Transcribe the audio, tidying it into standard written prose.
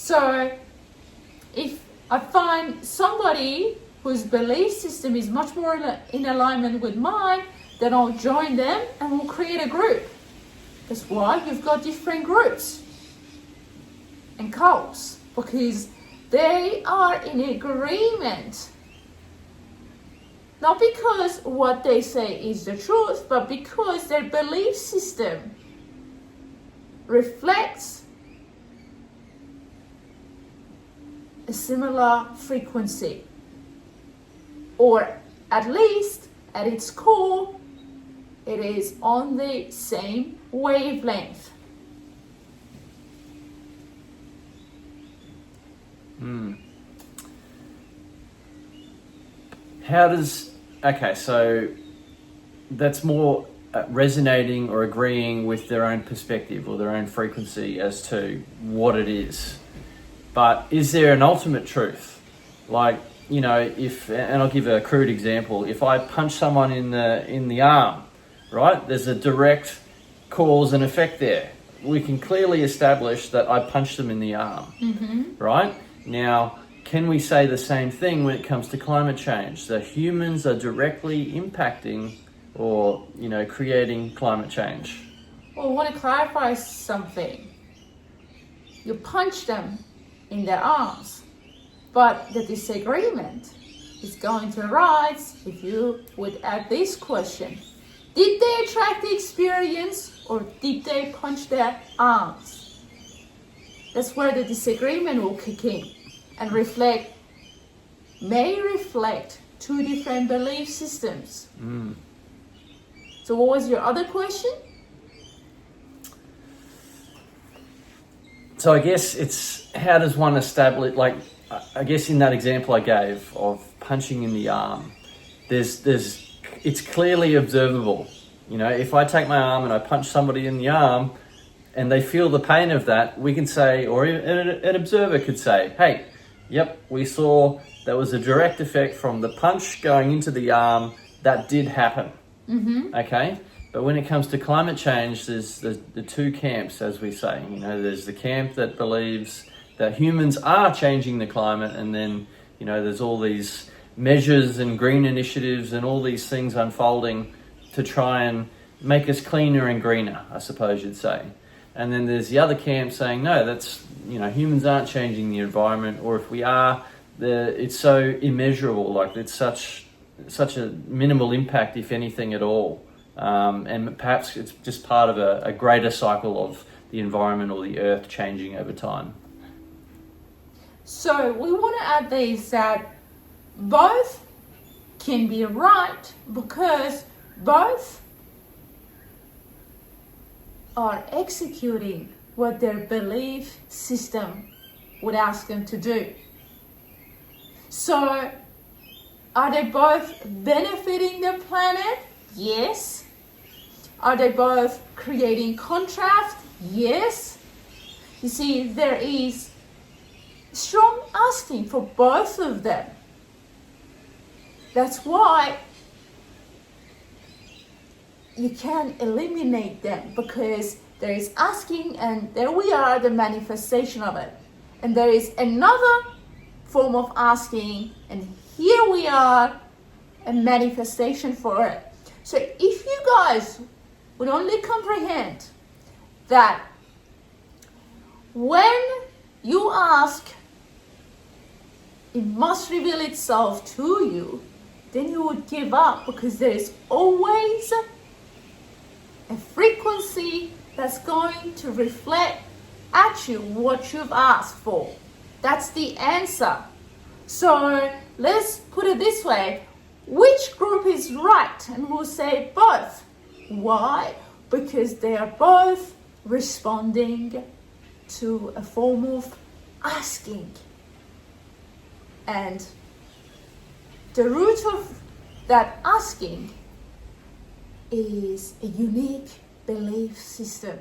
So if I find somebody whose belief system is much more in alignment with mine, then I'll join them and we'll create a group. That's why you've got different groups and cults, because they are in agreement. Not because what they say is the truth, but because their belief system reflects a similar frequency, or at least at its core, it is on the same wavelength. Okay, so that's more resonating or agreeing with their own perspective or their own frequency as to what it is. But is there an ultimate truth? Like, you know, and I'll give a crude example. If I punch someone in the arm, right, there's a direct cause and effect there. We can clearly establish that I punched them in the arm, right? Now, can we say the same thing when it comes to climate change? So humans are directly impacting or, you know, creating climate change. Well, I want to clarify something. You punch them in their arms, but the disagreement is going to arise if you would add this question. Did they attract the experience or did they punch their arms? That's where the disagreement will kick in and may reflect two different belief systems. So what was your other question? So I guess it's, how does one establish, like, I guess in that example I gave of punching in the arm, it's clearly observable. You know, if I take my arm and I punch somebody in the arm and they feel the pain of that, we can say, or an observer could say, hey, yep, we saw there was a direct effect from the punch going into the arm. That did happen. Okay? But when it comes to climate change, there's the two camps, as we say. You know, there's the camp that believes that humans are changing the climate, and then, you know, there's all these measures and green initiatives and all these things unfolding to try and make us cleaner and greener, I suppose you'd say. And then there's the other camp saying, no, that's, you know, humans aren't changing the environment, or if we are, it's so immeasurable, like it's such a minimal impact, if anything at all. And perhaps it's just part of a greater cycle of the environment or the earth changing over time. So we want to add these that both can be right because both are executing what their belief system would ask them to do. So are they both benefiting the planet? Yes. Are they both creating contrast? Yes. You see, there is strong asking for both of them. That's why you can't eliminate them, because there is asking and there we are, the manifestation of it. And there is another form of asking and here we are, a manifestation for it. So if you guys would only comprehend that when you ask, it must reveal itself to you, then you would give up, because there is always a frequency that's going to reflect at you what you've asked for. That's the answer. So let's put it this way. Which group is right? And we'll say both. Why? Because they are both responding to a form of asking. And the root of that asking is a unique belief system.